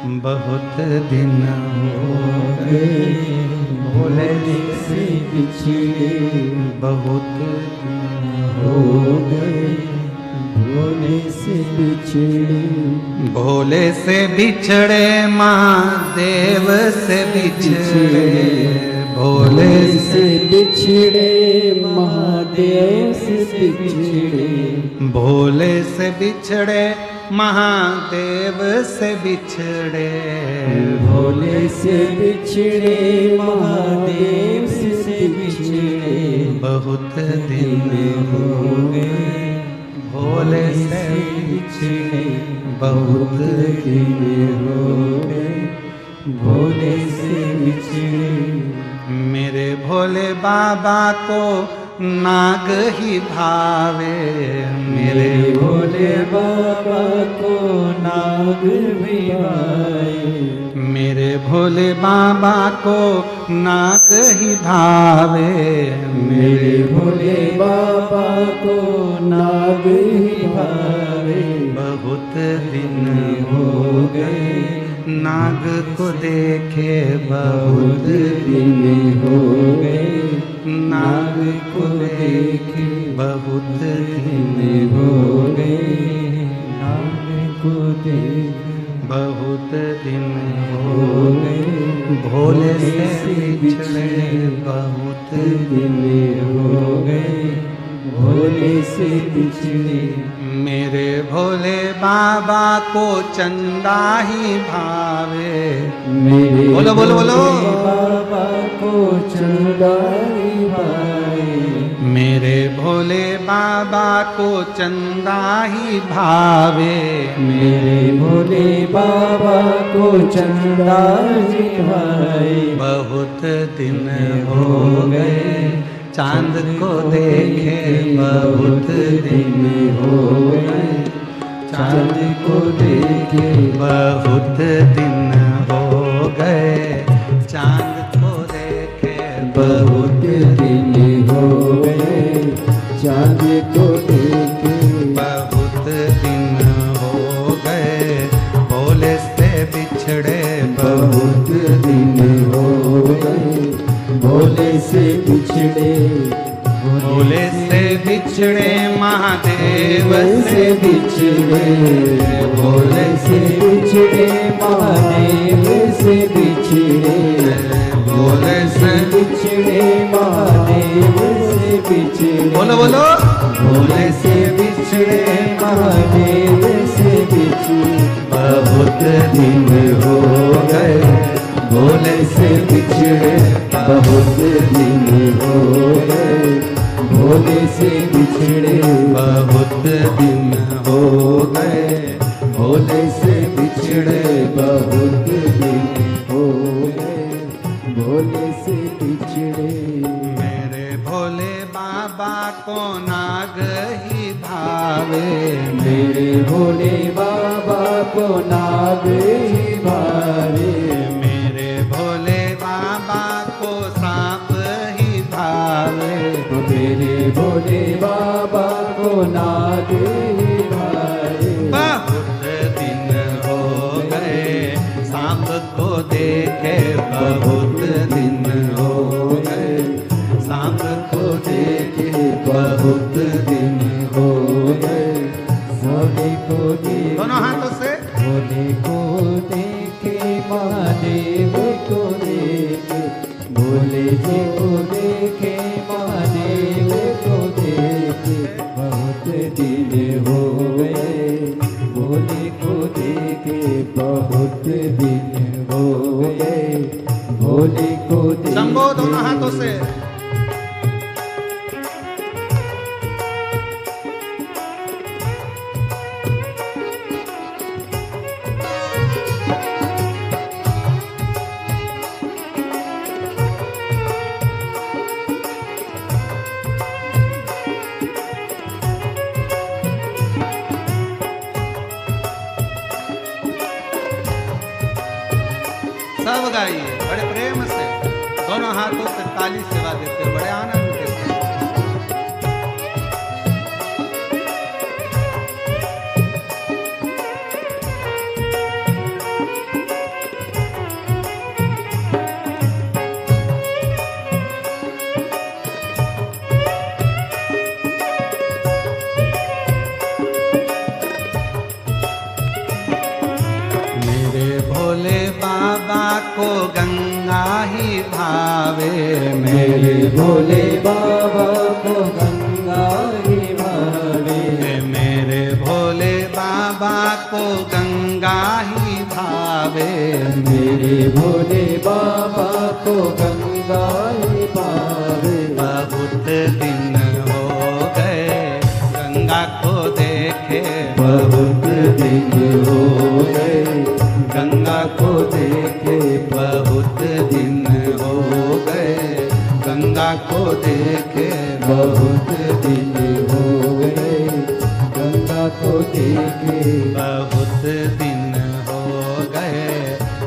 बहुत दिन हो गए भोले से बिछड़े, बहुत हो गए भोले से बिछड़े। भोले से बिछड़े महादेव से बिछड़े, भोले से बिछड़े महादेव से बिछड़े। भोले से बिछड़े महादेव से बिछड़े, भोले से बिछड़े महादेव से बिछड़े। बहुत दिन हो गए भोले से बिछड़े, बहुत दिन हो गए भोले से बिछड़े। मेरे भोले बाबा को नाग ही भावे, मेरे भोले बाबा को नाग भी भाए। मेरे भोले बाबा को नाग ही भावे, मेरे भोले बाबा को नाग ही भावे। बहुत दिन हो गए नाग को देखे, बहुत दिन हो गए नाग को देखे। बहुत दिन हो गए नाग को देखे। बहुत दिन हो गए भोले से बिछड़े, बहुत दिन हो गए भोले से बिछड़े। मेरे भोले बाबा को चंदा ही भावे। मेरे बोलो बोलो बोलो। बाबा को चंदा ही भाए। मेरे भोले बाबा को चंदा ही भावे, मेरे भोले बाबा को चंदा ही भाए। बहुत दिन हो गए चांद को देखे, बहुत दिन हो गए चांद को देखे। बहुत दिन हो गए चांद को देखे, बहुत दिन हो गए चांद को देखे। बहुत दिन हो गए भोले से बिछड़े, बहुत दिन हो गए भोले से बिछड़े। भोले से बिछड़े महादेव से बिछड़े, भोले से बिछड़े महादेव से बिछड़े। भोले से बिछड़े महादेव से बिछड़े। बोलो बोलो। भोले से बिछड़े महादेव से बिछड़े। बहुत दिन हो गए भोले से बिछड़े, बहुत दिन हो गए भोले से बिछड़े। बहुत दिन हो गए भोले से बिछड़े, बहुत दिन हो गए भोले से बिछड़े। मेरे भोले बाबा को नाग ही भावे, मेरे भोले बाबा को नाग ही भावे। मेरे भोले बाबा को सांप ही भावे, मेरे भोले बाबा को नाग ही भावे। बहुत दिन हो गए सांप को देखे, बहुत दिन हो गए सांप को देखे, बहुत दिन हो गए भोले को देखे। दोनों हाथों से भोले को देखे महादेव को देखे। भोले जी को देखे महादेव को देखे। बहुत दिन हो गए भोले को देखे। बहुत दिन हो गए भोले को देखे। शंभो दोनों हाथों से। सब गाइए बड़े प्रेम से, दोनों हाथों से ताली सेवा देते हैं, बड़े आनंद के साथ। भोले बाबा को गंगा ही भावे। मेरे भोले बाबा को गंगा ही भावे। मेरे भोले बाबा को गंगा ही भावे। मेरे भोले बाबा को गंगा ही भावे। बहुत दिन हो गए गंगा को देखे। बहुत दिन हो गए गंगा को देखे। बहुत दिन हो गए गंगा को देखे। बहुत दिन हो गए गंगा को देखे। बहुत दिन हो गए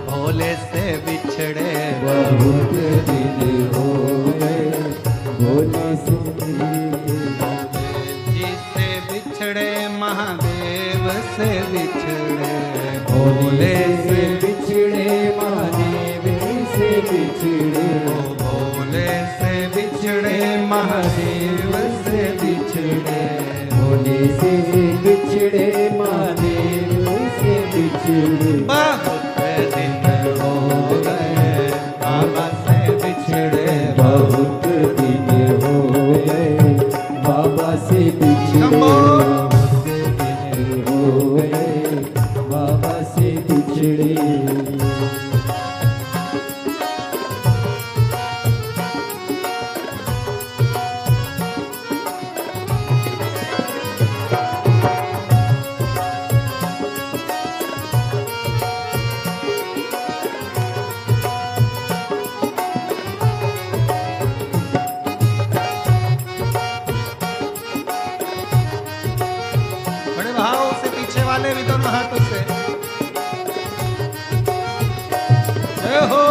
भोले से बिछड़े। बहुत दिन हो गए भोले से जी से बिछड़े महादेव से बिछड़े। भोले से बिछड़े महादेव से बिछड़े। भोले से बिछड़े महादेव से बिछड़े। भोले से बिछड़े महादेव से बिछड़े। बहुत दिन हो गए बाबा से बिछड़े। बहुत दिन हो गए बाबा से बिछड़े। बहुत दिन हो गए बाबा से बिछड़े। बड़े भाव से पीछे वाले भी दोनों हाथों से जय हो।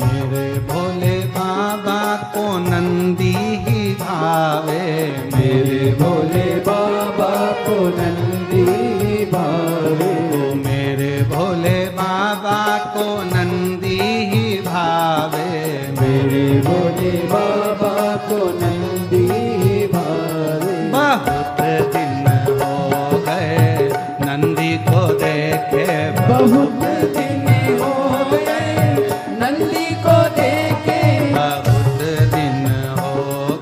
मेरे भोले बाबा को नंदी ही भावे। मेरे भोले बाबा को नंदी भावे। मेरे भोले बाबा को नंदी ही भावे। मेरे भोले बाबा को नंदी भावे। बहुत दिन हो गए नंदी को देखे। बहुत दिन हो गए नंदी को देखे। बहुत दिन हो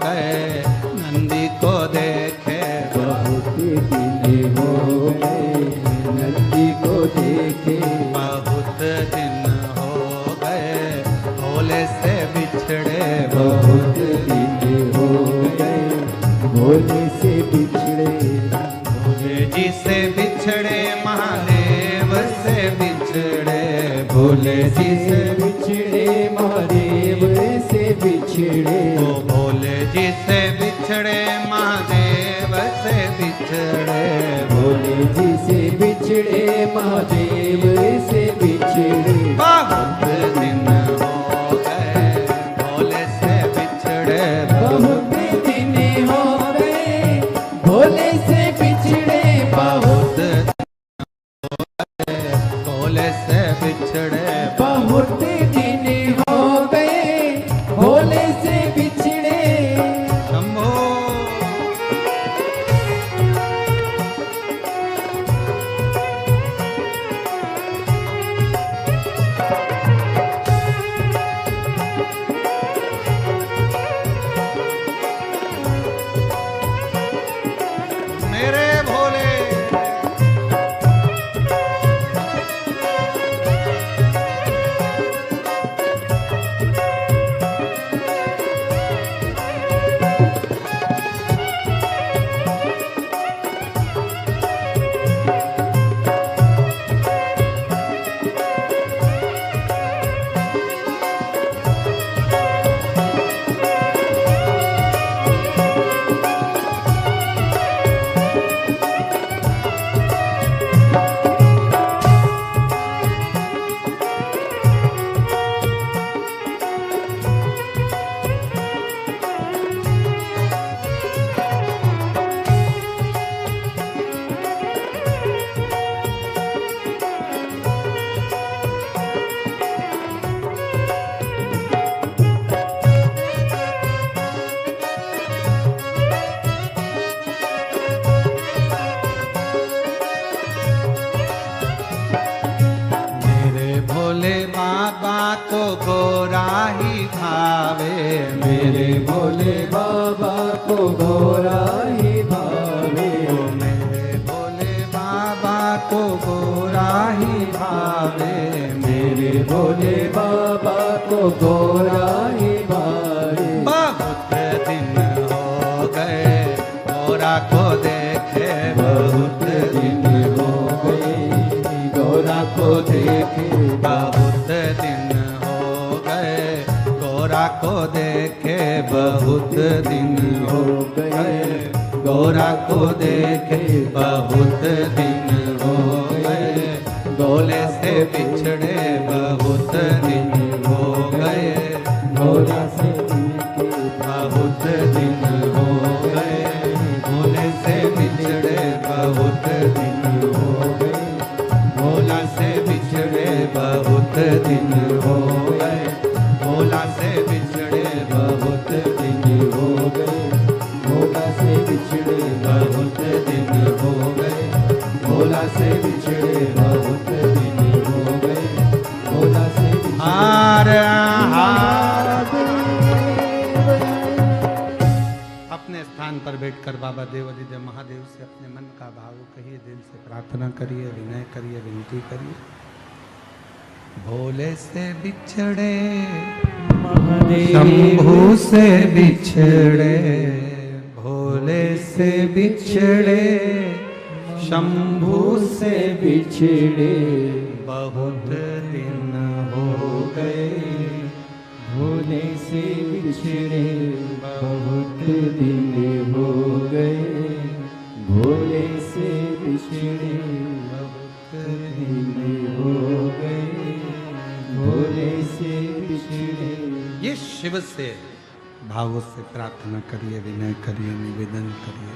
गए नंदी को देखे। बहुत दिन हो गए नंदी को देखे। बहुत दिन हो गए भोले से बिछड़े। बहुत दिन हो गए भोले से बिछड़े। भोले जी से बिछड़े महादेव से बिछड़े। भोले जी से बिछड़े महादेव से बिछड़े। ओ भोले जी से बिछड़े महादेव से बिछड़े। भोले जी से बिछड़े महादेव से बिछड़े। बहुत दिन हो गए भोले से बिछड़े। बहुत दिन हो गए भोले से बिछड़े। बहुत दिन हो गए भोले से बिछड़े। बहुत दिन हो गए भोले से बिछड़े। शंभो गोरा ही भावे, मेरे भोले बाबा को गोरा ही भावे, मेरे भोले बाबा को गोरा ही भावे, मेरे भोले बाबा को गोरा ही भावे। बहुत दिन हो गए गोरा को देखे, बहुत दिन हो गए गोरा को देखे, बहुत दिन हो गए गोरा को देखे, बहुत दिन हो गए गोरा को देखे, बहुत दिन हो गए गोले से बिछड़े, बहुत दिन हो गए गोरा से मिलके, बहुत दिन हो गए गोले से बिछड़े, बहुत दिन हो गए भोला से बिछड़े, बहुत दिन हो गए भोला से बिछड़े, बहुत दिन हो गए भोला से बिछड़े, बहुत दिन हो गए भोला से बिछड़े, बहुत दिन हो गए भोला से बिछड़े। हार हार अपने स्थान पर बैठकर बाबा देवादिदेव महादेव से अपने मन का भाव कहिए, दिल से प्रार्थना करिए, विनय करिए, विनती करिए। भोले से बिछड़े शंभू से बिछड़े, भोले से बिछड़े शंभू से बिछड़े, बहुत दिन हो गए भोले से बिछड़े, बहुत दिन हो गए भोले से बिछड़े, बहुत दिन हो गए भोले से बिछड़े। ये शिव से भावों से प्रार्थना करिए, विनय करिए, निवेदन करिए।